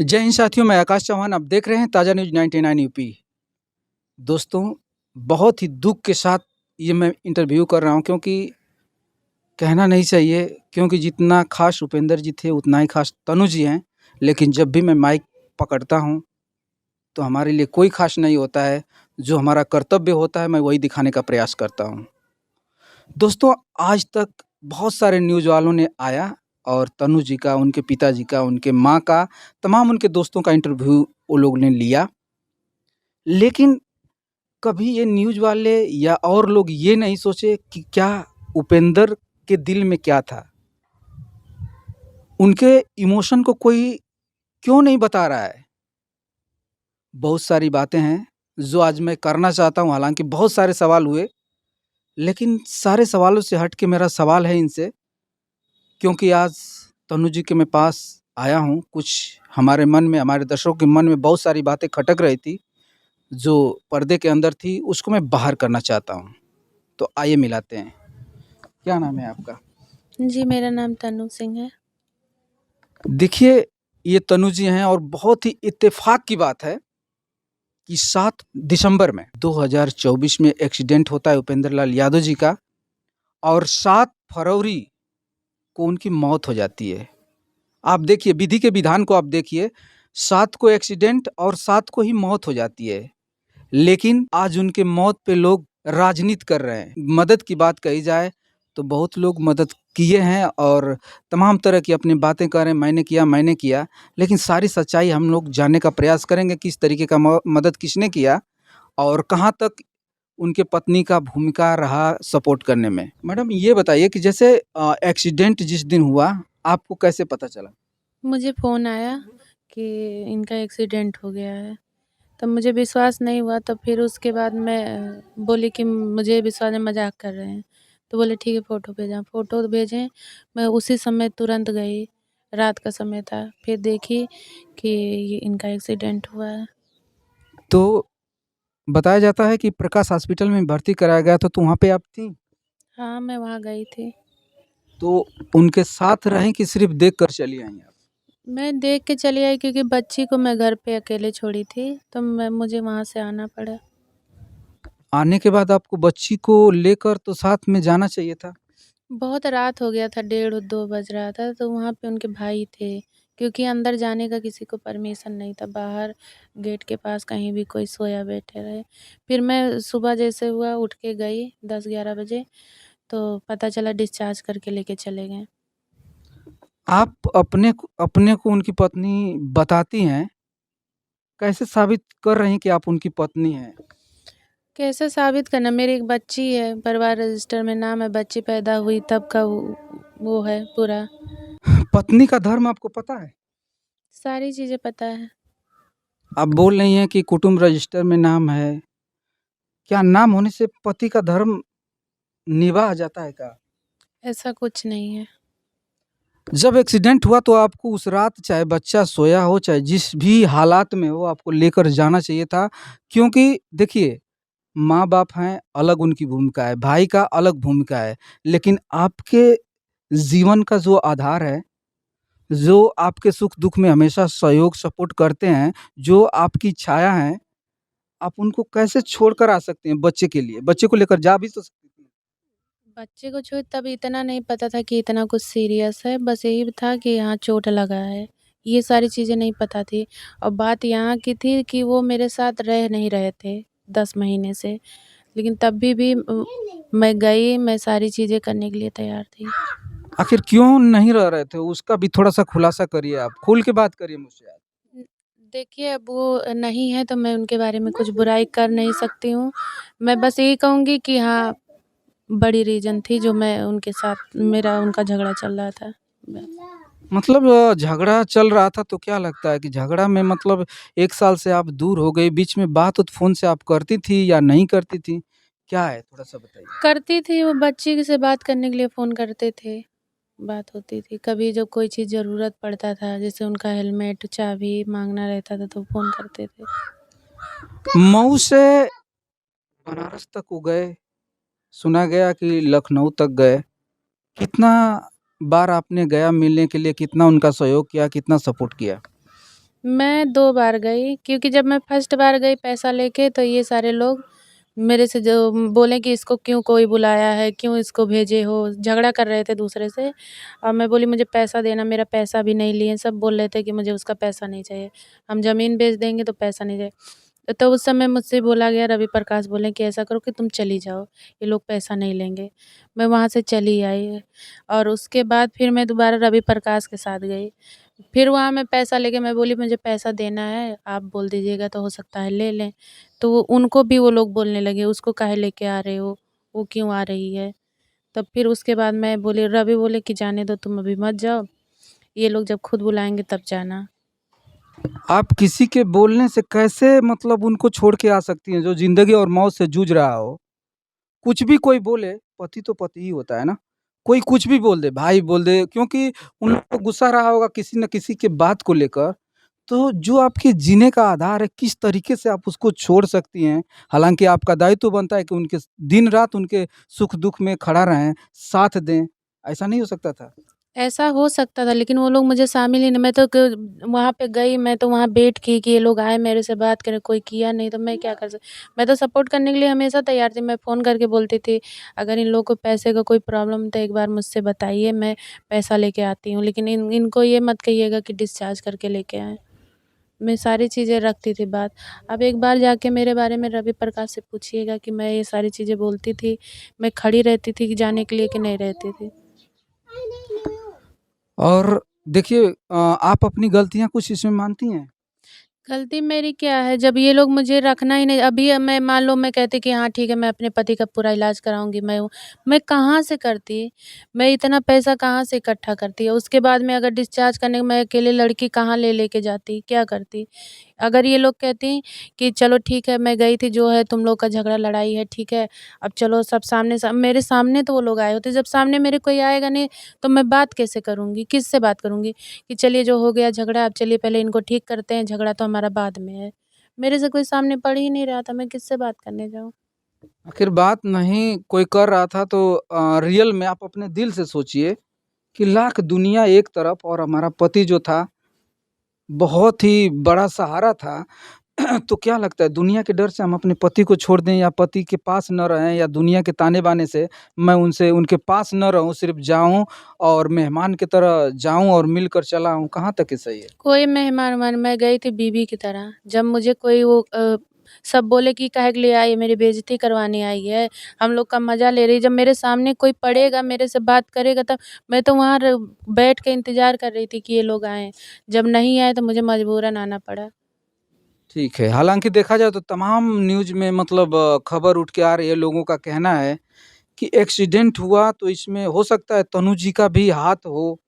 जय हिंद साथियों, मैं आकाश चौहान। आप देख रहे हैं ताज़ा न्यूज़ 99 यूपी। दोस्तों, बहुत ही दुःख के साथ ये मैं इंटरव्यू कर रहा हूँ क्योंकि कहना नहीं चाहिए, क्योंकि जितना ख़ास उपेंद्र जी थे उतना ही ख़ास तनु जी हैं। लेकिन जब भी मैं माइक पकड़ता हूँ तो हमारे लिए कोई ख़ास नहीं होता है। जो हमारा कर्तव्य होता है मैं वही दिखाने का प्रयास करता हूँ। दोस्तों, आज तक बहुत सारे न्यूज़ वालों ने आया और तनु जी का, उनके पिताजी का, उनके माँ का, तमाम उनके दोस्तों का इंटरव्यू वो लोग ने लिया। लेकिन कभी ये न्यूज़ वाले या और लोग ये नहीं सोचे कि क्या उपेंद्र के दिल में क्या था? उनके इमोशन को कोई क्यों नहीं बता रहा है? बहुत सारी बातें हैं जो आज मैं करना चाहता हूँ, हालाँकि बहुत सारे सवाल हुए, लेकिन सारे सवालों से हट के मेरा सवाल है इनसे, क्योंकि आज तनु जी के मैं पास आया हूँ। कुछ हमारे मन में, हमारे दर्शकों के मन में बहुत सारी बातें खटक रही थी, जो पर्दे के अंदर थी, उसको मैं बाहर करना चाहता हूँ। तो आइए मिलाते हैं। क्या नाम है आपका? जी, मेरा नाम तनु सिंह है। देखिए, ये तनु जी हैं और बहुत ही इत्तेफ़ाक की बात है कि 7 दिसंबर में 2024 में एक्सीडेंट होता है उपेंद्र लाल यादव जी का और 7 फरवरी को उनकी मौत हो जाती है। आप देखिए, विधि के विधान को आप देखिए, 7 को एक्सीडेंट और 7 को ही मौत हो जाती है। लेकिन आज उनके मौत पे लोग राजनीति कर रहे हैं। मदद की बात कही जाए तो बहुत लोग मदद किए हैं और तमाम तरह की अपनी बातें कर रहे हैं, मैंने किया। लेकिन सारी सच्चाई हम लोग जानने का प्रयास करेंगे, किस तरीके का मदद किसने किया और कहाँ तक उनके पत्नी का भूमिका रहा सपोर्ट करने में। मैडम, ये बताइए कि जैसे एक्सीडेंट जिस दिन हुआ, आपको कैसे पता चला? मुझे फ़ोन आया कि इनका एक्सीडेंट हो गया है, तब मुझे विश्वास नहीं हुआ। तब फिर उसके बाद मैं बोली कि मुझे विश्वास नहीं, मज़ाक कर रहे हैं। तो बोले ठीक है फ़ोटो भेजना, फ़ोटो भेजें। मैं उसी समय तुरंत गई, रात का समय था, फिर देखी कि ये इनका एक्सीडेंट हुआ है। तो बताया जाता है कि प्रकाश हॉस्पिटल में भर्ती कराया गया था, तो वहाँ पे आप थीं? हाँ, मैं वहाँ गई थी। तो उनके साथ रहें कि सिर्फ़ देख कर चली आईं आप? मैं देख के चली आई क्योंकि बच्ची को मैं घर पे अकेले छोड़ी थी, तो मुझे वहाँ से आना पड़ा। आने के बाद आपको बच्ची को लेकर तो साथ में जाना चाहिए था। बहुत रात हो गया था, 1:30-2 बज रहा था, तो वहाँ पे उनके भाई थे, क्योंकि अंदर जाने का किसी को परमिशन नहीं था, बाहर गेट के पास कहीं भी कोई सोया बैठे रहे। फिर मैं सुबह जैसे हुआ उठ के गई 10-11 बजे, तो पता चला डिस्चार्ज करके लेके चले गए। आप अपने को उनकी पत्नी बताती हैं, कैसे साबित कर रही हैं कि आप उनकी पत्नी हैं? कैसे साबित करना, मेरी एक बच्ची है, परिवार रजिस्टर में नाम है, बच्ची पैदा हुई तब का वो है पूरा, पत्नी का धर्म आपको पता है? सारी चीज़ें पता है। आप बोल रही हैं कि कुटुंब रजिस्टर में नाम है। क्या नाम होने से पति का धर्म निभा जाता है क्या? ऐसा कुछ नहीं है। जब एक्सीडेंट हुआ तो आपको उस रात, चाहे बच्चा सोया हो, चाहे जिस भी हालात में हो, आपको लेकर जाना चाहिए था। क्योंकि देखिए, माँ-बाप हैं, अलग उनकी भूमिका है, भाई का अलग भूमिका है, लेकिन आपके जीवन का जो आधार है, जो आपके सुख-दुःख में हमेशा सहयोग, सपोर्ट करते हैं, जो आपकी छाया हैं, आप उनको कैसे छोड़कर आ सकते हैं बच्चे के लिए? बच्चे को लेकर जा भी तो सकती थी। बच्चे को छुई तब इतना नहीं पता था कि इतना कुछ सीरियस है, बस यही था कि यहाँ चोट लगा है, ये सारी चीज़ें नहीं पता थी। और बात यहाँ की थी कि वो मेरे साथ रह नहीं रहे थे 10 महीने से, लेकिन तब भी मैं गई, मैं सारी चीज़ें करने के लिए तैयार थी। आखिर क्यों नहीं रह रहे थे? उसका भी थोड़ा-सा खुलासा करिए आप, खुल के बात करिए मुझसे आज। उम, देखिए अब वो नहीं है तो मैं उनके बारे में कुछ बुराई कर नहीं सकती हूँ। मैं बस यही कहूँगी कि हाँ, बड़ी रीज़न थी जो मैं उनके साथ मेरा उनका झगड़ा चल रहा था। बस। मतलब झगड़ा चल रहा था तो क्या लगता है कि झगड़ा में मतलब 1 साल से आप दूर हो गई, बीच में बात-उत फ़ोन से आप करती थी या नहीं करती थी? क्या है थोड़ा-सा बताइए? करती थी, वो बच्ची से बात करने के लिए फ़ोन करते थे, बात होती थी। कभी जब कोई चीज़ ज़रूरत पड़ता था, जैसे उनका हेलमेट, चाबी माँगना रहता था तो फ़ोन करते थे। मऊ से बनारस तक वो गए, सुना गया कि लखनऊ तक गए। कितना बार आपने गया मिलने के लिए, कितना उनका सहयोग किया, कितना सपोर्ट किया? मैं 2 बार गई, क्योंकि जब मैं फर्स्ट बार गई पैसा लेके तो ये सारे लोग मेरे से जो बोले कि इसको क्यों कोई बुलाया है, क्यों इसको भेजे हो? झगड़ा कर रहे थे दूसरे से और मैं बोली मुझे पैसा देना, मेरा पैसा भी नहीं लिए। सब बोल रहे थे कि मुझे उसका पैसा नहीं चाहिए, हम ज़मीन बेच देंगे तो पैसा नहीं चाहिए। तो उस समय मुझसे बोला गया, रवि प्रकाश बोले कि ऐसा करो कि तुम चली जाओ, ये लोग पैसा नहीं लेंगे। मैं वहाँ से चली आई और उसके बाद फिर मैं दोबारा रवि प्रकाश के साथ गई। फिर वहाँ मैं पैसा लेके मैं बोली मुझे पैसा देना है, आप बोल दीजिएगा तो हो सकता है ले लें। तो उनको भी वो लोग बोलने लगे, उसको काहे लेके आ रहे हो? वो क्यों आ रही है? तब फिर उसके बाद मैं बोली, रवि बोले कि जाने दो, तुम अभी मत जाओ, ये लोग जब खुद बुलाएँगे तब जाना। आप किसी के बोलने से कैसे मतलब उनको छोड़ के आ सकती हैं, जो ज़िंदगी और मौत से जूझ रहा हो? कुछ भी कोई बोले, पति तो पति ही होता है ना? कोई कुछ भी बोल दे, भाई बोल दे, क्योंकि उन लोग को गुस्सा रहा होगा किसी न किसी के बात को लेकर। तो जो आपके जीने का आधार है, किस तरीके से आप उसको छोड़ सकती हैं? हालाँकि आपका दायित्व बनता है कि उनके दिन-रात उनके सुख-दुःख में खड़ा रहें, साथ दें। ऐसा नहीं हो सकता था? ऐसा हो सकता था, लेकिन वो लोग मुझे शामिल ही नहीं, मैं तो क वहाँ पे गई, मैं तो वहाँ वेट की कि ये लोग आए मेरे से बात करें, कोई किया नहीं तो मैं क्या कर मैं तो सपोर्ट करने के लिए हमेशा तैयार थी। मैं फ़ोन करके बोलती थी, अगर इन लोगों को पैसे का कोई प्रॉब्लम तो एक बार मुझसे बताइए, मैं पैसा लेके आती हूँ। लेकिन इनको ये मत कहिएगा कि डिस्चार्ज करके लेके आएँ। मैं सारी चीज़ें रखती थी बात। अब एक बार जाके मेरे बारे में रवि प्रकाश से पूछिएगा कि मैं ये सारी चीज़ें बोलती थी, मैं खड़ी रहती थी कि जाने के लिए कि नहीं रहती थी। और देखिए आप अपनी गलतियाँ कुछ इसमें मानती हैं? गलती मेरी क्या है? जब ये लोग मुझे रखना ही नहीं, अभी मैं मान लो मैं कहती कि हाँ ठीक है, मैं अपने पति का पूरा इलाज कराऊँगी, मैं कहाँ से करती? मैं इतना पैसा कहाँ से इकट्ठा करती? उसके बाद में अगर डिस्चार्ज करने मैं अकेले लड़की कहाँ लेके जाती? क्या करती? अगर ये लोग कहती कि चलो ठीक है, मैं गई थी, जो है तुम लोग का झगड़ा लड़ाई है, ठीक है, अब चलो सब सामने मेरे सामने तो वो लोग आए होते, जब सामने मेरे कोई आएगा नहीं तो मैं बात कैसे करूँगी? किससे बात करूँगी? कि चलिए जो हो गया झगड़ा, अब चलिए पहले इनको ठीक करते हैं, झगड़ा तो हमारा बाद में है। मेरे से कोई सामने पड़ ही नहीं रहा था, मैं किससे बात करने जाऊँ? आखिर बात नहीं कोई कर रहा था तो रियल में आप अपने दिल से सोचिए कि लाख दुनिया एक तरफ और हमारा पति जो था, बहुत ही बड़ा सहारा था। तो क्या लगता है दुनिया के डर से हम अपने पति को छोड़ दें या पति के पास न रहें या दुनिया के ताने-बाने से मैं उनसे उनके पास न रहूँ, सिर्फ़ जाऊँ और मेहमान की तरह जाऊँ और मिलकर चला आऊँ, कहाँ तक ये सही है? कोई मेहमान-वेहमान, मैं गई थी बीवी की तरह। जब मुझे कोई सब बोले कि काहे के लिए आई है, मेरी बेइज़्ज़ती करवाने आई है, हम लोग का मज़ा ले रही है। जब मेरे सामने कोई पड़ेगा, मेरे से बात करेगा तब मैं तो वहाँ बैठ के इंतज़ार कर रही थी कि ये लोग आएँ। जब नहीं आए तो मुझे मजबूरन आना पड़ा। ठीक है, हालाँकि देखा जाए तो तमाम न्यूज़ में मतलब खबर उठ के आ रही है, लोगों का कहना है कि एक्सीडेंट हुआ तो इसमें हो सकता है तनु जी का भी हाथ हो,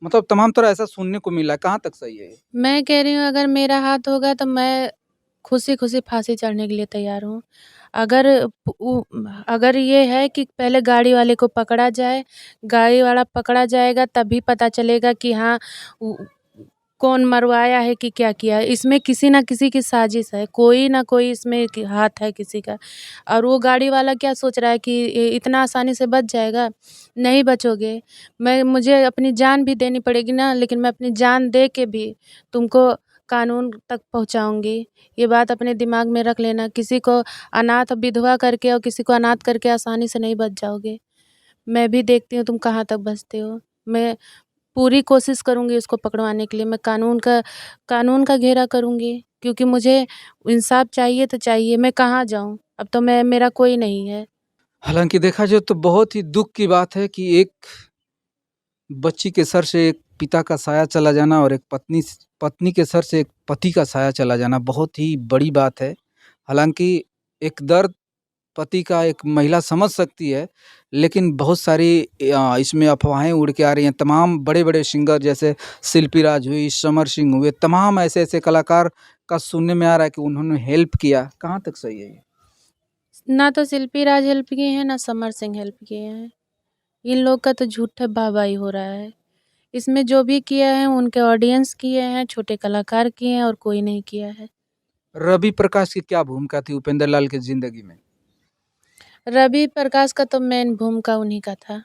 मतलब तमाम तरह ऐसा सुनने को मिला है, कहाँ तक सही है ये? मैं कह रही हूँ अगर मेरा हाथ होगा तो मैं खुशी-खुशी फांसी चढ़ने के लिए तैयार हूँ। अगर उ अगर ये है कि पहले गाड़ी वाले को पकड़ा जाए, गाड़ी वाला पकड़ा जाएगा तभी पता चलेगा कि हाँ, उ कौन मरवाया है कि क्या किया है। इसमें किसी न किसी की साजिश है, कोई न कोई इसमें कि हाथ है किसी का। और वो गाड़ी वाला क्या सोच रहा है कि इतना आसानी से बच जाएगा? नहीं बचोगे। मुझे अपनी जान भी देनी पड़ेगी ना, लेकिन मैं अपनी जान दे के भी तुमको कानून तक पहुँचाऊँगी। ये बात अपने दिमाग में रख लेना, किसी को अनाथ विधवा करके और किसी को अनाथ करके आसानी से नहीं बच जाओगे। मैं भी देखती हूँ तुम कहाँ तक बचते हो। मैं पूरी कोशिश करूँगी उसको पकड़वाने के लिए, मैं कानून का घेरा करूँगी, क्योंकि मुझे इंसाफ़ चाहिए तो चाहिए, मैं कहाँ जाऊँ? अब तो मेरा कोई नहीं है। हालाँकि देखा जाए तो बहुत ही दुःख की बात है कि एक बच्ची के सर से एक पिता का साया चला जाना और एक पत्नी के सर से एक पति का साया चला जाना बहुत ही बड़ी बात है। हालाँकि एक दर्द पति का एक महिला समझ सकती है, लेकिन बहुत सारी इसमें अफ़वाहें उड़ के आ रही हैं। तमाम बड़े-बड़े सिंगर जैसे शिल्पी राज हुई, समर सिंह हुए, तमाम ऐसे-ऐसे कलाकार का सुनने में आ रहा है कि उन्होंने हेल्प किया। कहाँ तक सही है ये? ना तो शिल्पी राज हेल्प किए हैं, ना समर सिंह हेल्प किए हैं। इन लोग का तो झूठा वाहवाही हो रहा है। इसमें जो भी किया है उनके ऑडियंस किए हैं, छोटे कलाकार किए हैं और कोई नहीं किया है। रवि प्रकाश की क्या भूमिका थी उपेंद्र लाल की ज़िंदगी में? रवि प्रकाश का तो मेन भूमिका उन्हीं का था।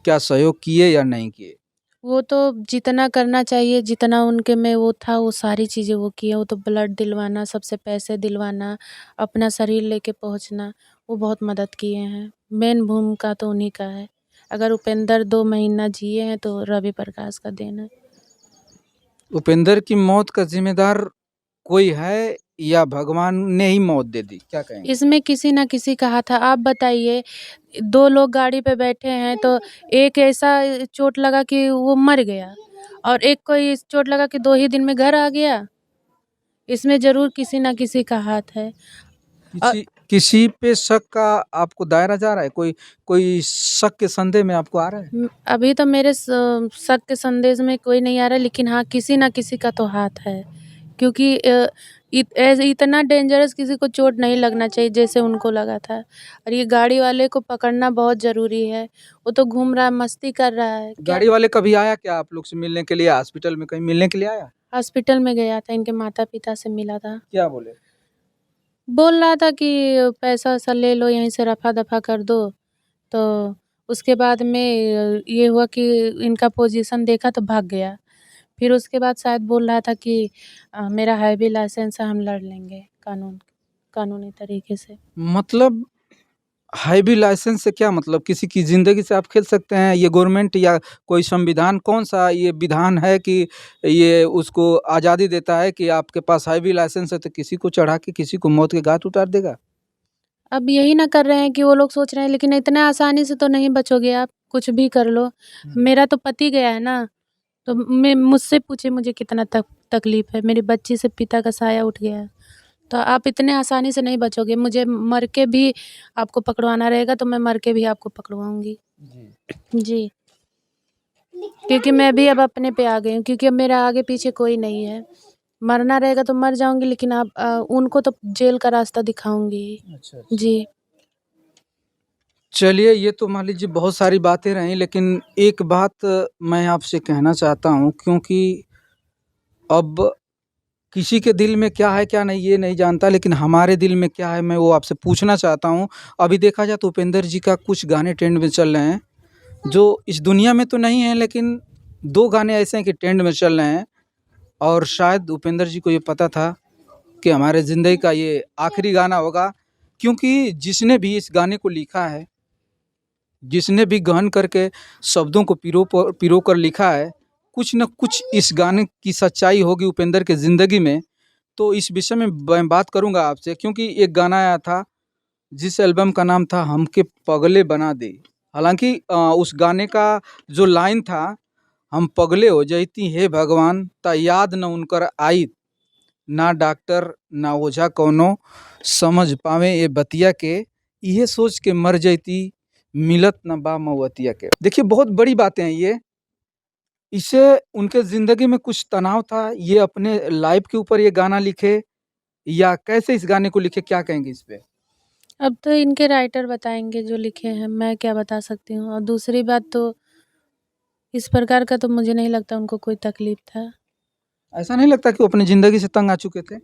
क्या सहयोग किए या नहीं किए? वो तो जितना करना चाहिए, जितना उनके में वो था, वो सारी चीज़ें वो किए। वो तो ब्लड दिलवाना, सबसे पैसे दिलवाना, अपना शरीर लेके पहुँचना, वो बहुत मदद किए हैं। मेन भूमिका तो उन्हीं का है। अगर उपेंद्र 2 महीना जिए हैं तो रवि प्रकाश का देन है। उपेंद्र की मौत का ज़िम्मेदार कोई है या भगवान ने ही मौत दे दी? क्या कहेंगे? इसमें किसी न किसी का हाथ है। आप बताइए, 2 लोग गाड़ी पे बैठे हैं तो एक ऐसा चोट लगा कि वो मर गया और एक को इस चोट लगा कि 2 ही दिन में घर आ गया। इसमें ज़रूर किसी न किसी का हाथ है। और किसी पे शक का आपको दायरा जा रहा है? कोई कोई शक के संदेह में आपको आ रहा है? अभी तो मेरे शक के संदेश में कोई नहीं आ रहा, लेकिन हाँ, किसी न किसी का तो हाथ है। क्योंकि इतना डेंजरस किसी को चोट नहीं लगना चाहिए जैसे उनको लगा था। और ये गाड़ी वाले को पकड़ना बहुत ज़रूरी है। वो तो घूम रहा है, मस्ती कर रहा है। क्या गाड़ी वाले कभी आया क्या आप लोग से मिलने के लिए? हॉस्पिटल में कहीं मिलने के लिए आया? हॉस्पिटल में गया था, इनके माता-पिता से मिला था। क्या बोले? बोल रहा था कि पैसा-वैसा ले लो, यहीं से रफ़ा-दफ़ा कर दो। तो उसके बाद में ये हुआ कि इनका पोजीशन देखा तो भाग गया। फिर उसके बाद शायद बोल रहा था कि मेरा हैवी लाइसेंस है, हम लड़ लेंगे कानूनी तरीके से। मतलब हाईवे लाइसेंस से क्या मतलब? किसी की ज़िंदगी से आप खेल सकते हैं? ये गवर्नमेंट या कोई संविधान कौन-सा ये विधान है कि ये उसको आज़ादी देता है कि आपके पास हाईवे लाइसेंस है तो किसी को चढ़ा के किसी को मौत के घाट उतार देगा? अब यही ना कर रहे हैं कि वो लोग सोच रहे हैं, लेकिन इतना आसानी से तो नहीं बचोगे आप, कुछ भी कर लो। मेरा तो पति गया है ना, तो मैं मुझसे पूछे मुझे कितना तकलीफ़ है। मेरी बच्ची से पिता का साया उठ गया है। तो आप इतने आसानी से नहीं बचोगे। मुझे मर के भी आपको पकड़वाना रहेगा तो मैं मर के भी आपको पकड़वाऊँगी। जी। क्योंकि मैं भी अब अपने पे आ गई हूँ, क्योंकि अब मेरा आगे-पीछे कोई नहीं है। मरना रहेगा तो मर जाऊँगी, लेकिन आप उनको तो जेल का रास्ता दिखाऊँगी ही। अच्छा। जी। चलिए, ये तो मान लीजिए बहुत सारी बातें रहीं, लेकिन एक बात मैं आपसे कहना चाहता हूँ, क्योंकि अब किसी के दिल में क्या है, क्या नहीं, ये नहीं जानता, लेकिन हमारे दिल में क्या है, मैं वो आपसे पूछना चाहता हूँ। अभी देखा जाए तो उपेंद्र जी का कुछ गाने ट्रेंड में चल रहे हैं, जो इस दुनिया में तो नहीं हैं, लेकिन 2 गाने ऐसे हैं कि ट्रेंड में चल रहे हैं और शायद उपेंद्र जी को ये पता था कि हमारे ज़िंदगी का ये आखिरी गाना होगा, क्योंकि जिसने भी इस गाने को लिखा है, जिसने भी गहन करके शब्दों को पिरो कर लिखा है, कुछ न कुछ इस गाने की सच्चाई होगी उपेंद्र के ज़िंदगी में। तो इस विषय में मैं बात करूँगा आपसे, क्योंकि एक गाना आया था जिस एल्बम का नाम था हमके पगले बना दे। हालाँकि उस गाने का जो लाइन था, हम पगले हो जैती हे भगवान ता याद न उनकर आइत, ना डॉक्टर ना ओझा कौनो समझ पावे ये बतिया के, इहे सोच के मर जैती मिलत न बा मवतिया के। देखिए बहुत बड़ी बातें हैं ये। इससे उनके ज़िंदगी में कुछ तनाव था, ये अपने लाइफ़ के ऊपर ये गाना लिखे या कैसे इस गाने को लिखे, क्या कहेंगे इस पे? अब तो इनके राइटर बताएँगे जो लिखे हैं, मैं क्या बता सकती हूँ। और दूसरी बात तो इस प्रकार का तो मुझे नहीं लगता उनको कोई तकलीफ़ था। ऐसा नहीं लगता कि वो अपनी ज़िंदगी से तंग आ चुके थे?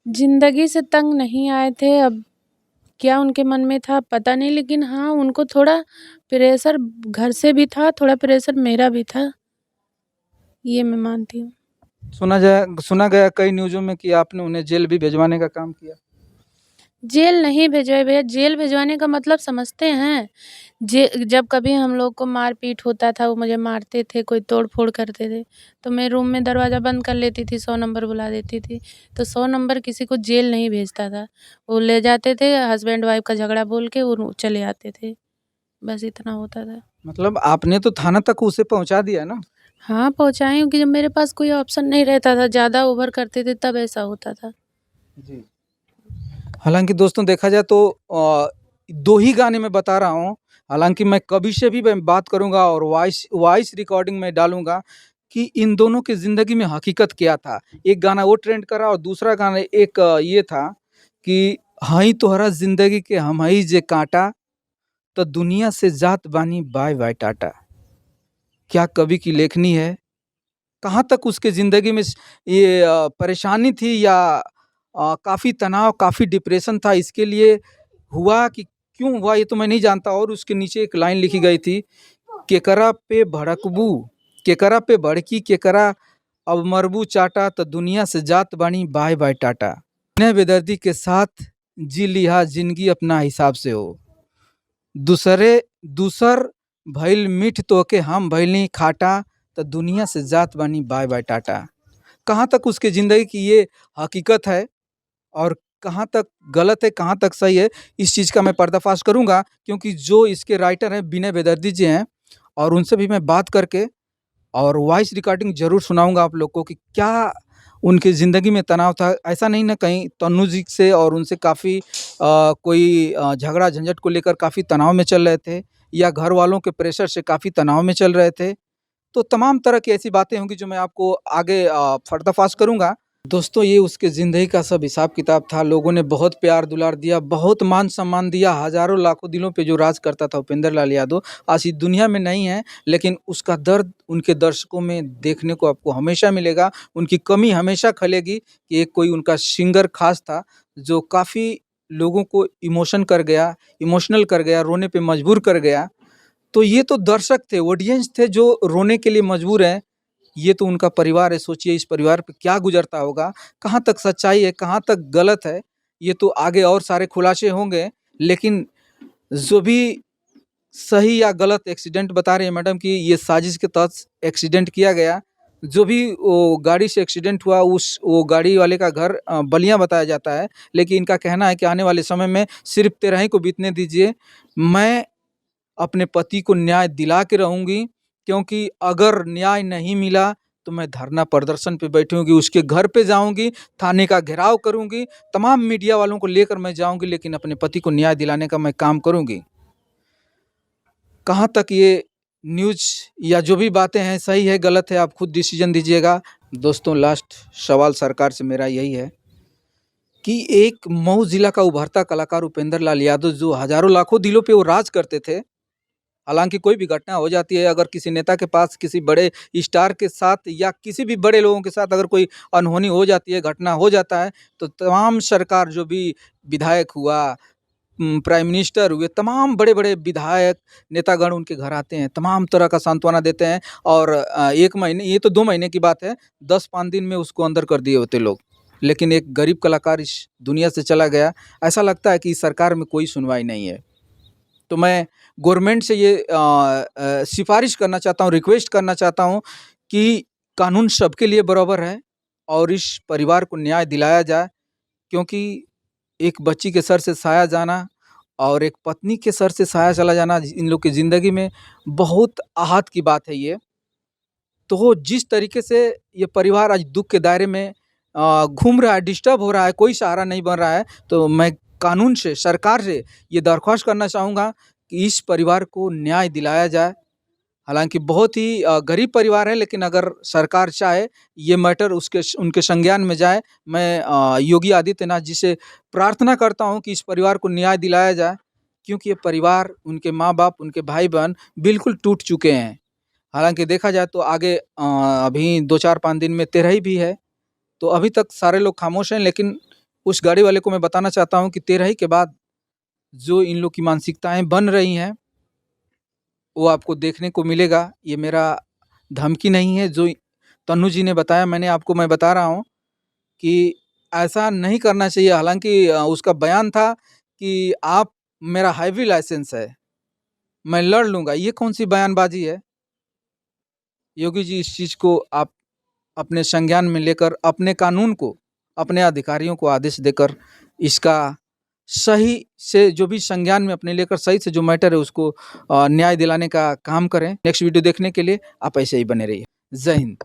ज़िंदगी से तंग नहीं आए थे, अब क्या उनके मन में था पता नहीं, लेकिन हाँ, उनको थोड़ा प्रेशर घर से भी था, थोड़ा प्रेशर मेरा भी था, ये मैं मानती हूँ। सुना गया कई न्यूज़ों में कि आपने उन्हें जेल भी भिजवाने का काम किया। जेल नहीं भिजवाए भैया, जेल भिजवाने का मतलब समझते हैं? जब कभी हम लोग को मार-पीट होता था, वो मुझे मारते थे, कोई तोड़-फोड़ करते थे, तो मैं रूम में दरवाज़ा बंद कर लेती थी, 100 नंबर बुला देती थी। तो 100 नंबर किसी को जेल नहीं भेजता था। वो ले जाते थे, हस्बैंड-वाइफ का झगड़ा बोल के वो चले आते थे। बस इतना होता था। मतलब आपने तो थाना तक उसे पहुँचा दिया ना? हाँ, पहुँचाई हूँ कि जब मेरे पास कोई ऑप्शन नहीं रहता था, ज़्यादा ओवर करते थे तब ऐसा होता था। जी। हालाँकि दोस्तों देखा जाए तो 2 ही गाने मैं बता रहा हूँ। हालाँकि मैं कभी से भी मैं बात करूँगा और वॉइस वॉइस रिकॉर्डिंग में डालूँगा कि इन दोनों की ज़िंदगी में हकीकत क्या था। एक गाना वो ट्रेंड करा और दूसरा गाना एक ये था कि हई तोहरा ज़िंदगी के हमही जे कांटा, तो दुनिया से जात बानी बाय बाय टाटा। क्या कवि की लेखनी है? कहाँ तक उसके ज़िंदगी में ये परेशानी थी या काफ़ी तनाव, काफ़ी डिप्रेशन था, इसके लिए हुआ कि क्यों हुआ ये तो मैं नहीं जानता, और उसके नीचे एक लाइन लिखी गई थी केकरा पे भड़कबू, केकरा पे भड़की, केकरा अब मरबू चाटा, तो दुनिया से जात बानी बाय बाय टाटा। बिना बेदर्दी के साथ जी लिहा जिंदगी अपना हिसाब से हो, दूसर भइल मीठ तो के हम भइली खाटा, तो दुनिया से जात बानी बाय बाय टाटा। कहाँ तक उसके ज़िंदगी की ये हकीकत है और कहाँ तक गलत है, कहाँ तक सही है, इस चीज़ का मैं पर्दाफाश करूँगा, क्योंकि जो इसके राइटर हैं विनय बेदर्दी जी हैं, और उनसे भी मैं बात करके और वॉइस रिकॉर्डिंग ज़रूर सुनाऊँगा आप लोग को कि क्या उनकी ज़िंदगी में तनाव था। ऐसा नहीं ना कहीं तन्नू जी से और उनसे काफ़ी कोई झगड़ा झंझट को लेकर काफ़ी तनाव में चल रहे थे, या घर वालों के प्रेशर से काफ़ी तनाव में चल रहे थे। तो तमाम तरह की ऐसी बातें होंगी जो मैं आपको आगे पर्दाफाश करूँगा। दोस्तों, ये उसके ज़िंदगी का सब हिसाब किताब था। लोगों ने बहुत प्यार दुलार दिया, बहुत मान सम्मान दिया। हज़ारों लाखों दिलों पे जो राज करता था उपेंद्र लाल यादव, आज इस दुनिया में नहीं है, लेकिन उसका दर्द उनके दर्शकों में देखने को आपको हमेशा मिलेगा। उनकी कमी हमेशा खलेगी कि एक कोई उनका सिंगर ख़ास था जो काफ़ी लोगों को इमोशनल कर गया, रोने पे मजबूर कर गया। तो ये तो दर्शक थे, ऑडियंस थे जो रोने के लिए मजबूर हैं। ये तो उनका परिवार है, सोचिए इस परिवार पे क्या गुज़रता होगा, कहाँ तक सच्चाई है, कहाँ तक गलत है, ये तो आगे और सारे खुलासे होंगे। लेकिन जो भी सही या गलत एक्सीडेंट बता रही है मैडम कि ये साजिश के तहत एक्सीडेंट किया गया। जो भी वो गाड़ी से एक्सीडेंट हुआ, वो गाड़ी वाले का घर बलिया बताया जाता है, लेकिन इनका कहना है कि आने वाले समय में सिर्फ 13 ही को बीतने दीजिए, मैं अपने पति को न्याय दिला के रहूँगी, क्योंकि अगर न्याय नहीं मिला तो मैं धरना प्रदर्शन पे बैठूँगी, उसके घर पे जाऊँगी, थाने का घेराव करूँगी, तमाम मीडिया वालों को लेकर मैं जाऊँगी, लेकिन अपने पति को न्याय दिलाने का मैं काम करूँगी। कहाँ तक ये न्यूज़ या जो भी बातें हैं सही है गलत है, आप खुद डिसीजन दीजिएगा। दोस्तों, लास्ट सवाल सरकार से मेरा यही है कि एक मऊ ज़िला का उभरता कलाकार उपेंद्र लाल यादव, जो हज़ारों लाखों दिलों पे वो राज करते थे, हालाँकि कोई भी घटना हो जाती है, अगर किसी नेता के पास किसी बड़े स्टार के साथ या किसी भी बड़े लोगों के साथ अगर कोई अनहोनी हो जाती है, घटना हो जाता है, तो तमाम सरकार, जो भी विधायक हुआ, प्राइम मिनिस्टर हुए, तमाम बड़े-बड़े विधायक, नेतागण उनके घर आते हैं, तमाम तरह का सांत्वना देते हैं। और 1 महीने, ये तो 2 महीने की बात है, 10-5 दिन में उसको अंदर कर दिए होते लोग। लेकिन एक गरीब कलाकार इस दुनिया से चला गया, ऐसा लगता है कि इस सरकार में कोई सुनवाई नहीं है। तो मैं गवर्नमेंट से ये सिफ़ारिश करना चाहता हूँ, रिक्वेस्ट करना चाहता हूँ कि कानून सबके लिए बराबर है और इस परिवार को न्याय दिलाया जाए, क्योंकि एक बच्ची के सर से साया जाना और एक पत्नी के सर से साया चला जाना, इन लोग की ज़िंदगी में बहुत आहत की बात है ये। तो जिस तरीके से ये परिवार आज दुःख के दायरे में घूम रहा है, डिस्टर्ब हो रहा है, कोई सहारा नहीं बन रहा है, तो मैं कानून से, सरकार से ये दरख्वास्त करना चाहूँगा कि इस परिवार को न्याय दिलाया जाए। हालाँकि बहुत ही गरीब परिवार है, लेकिन अगर सरकार चाहे ये मैटर उनके संज्ञान में जाए, मैं योगी आदित्यनाथ जी से प्रार्थना करता हूँ कि इस परिवार को न्याय दिलाया जाए, क्योंकि ये परिवार, उनके माँ-बाप, उनके भाई-बहन बिल्कुल टूट चुके हैं। हालाँकि देखा जाए तो आगे अभी 2-4-5 दिन में तेरही भी है, तो अभी तक सारे लोग खामोश हैं, लेकिन उस गाड़ी वाले को मैं बताना चाहता हूँ कि तेरही के बाद जो इन लोग की मानसिकताएँ बन रही हैं, वो आपको देखने को मिलेगा। ये मेरा धमकी नहीं है, जो तन्नू जी ने बताया मैं बता रहा हूँ कि ऐसा नहीं करना चाहिए। हालाँकि उसका बयान था कि आप, मेरा हैवी लाइसेंस है, मैं लड़ लूँगा। ये कौन-सी बयानबाज़ी है? योगी जी, इस चीज़ को आप अपने संज्ञान में लेकर, अपने कानून को, अपने अधिकारियों को आदेश देकर इसका सही से, जो भी संज्ञान में अपने लेकर सही से जो मैटर है उसको न्याय दिलाने का काम करें। नेक्स्ट वीडियो देखने के लिए आप ऐसे ही बने रहिए। जय हिंद।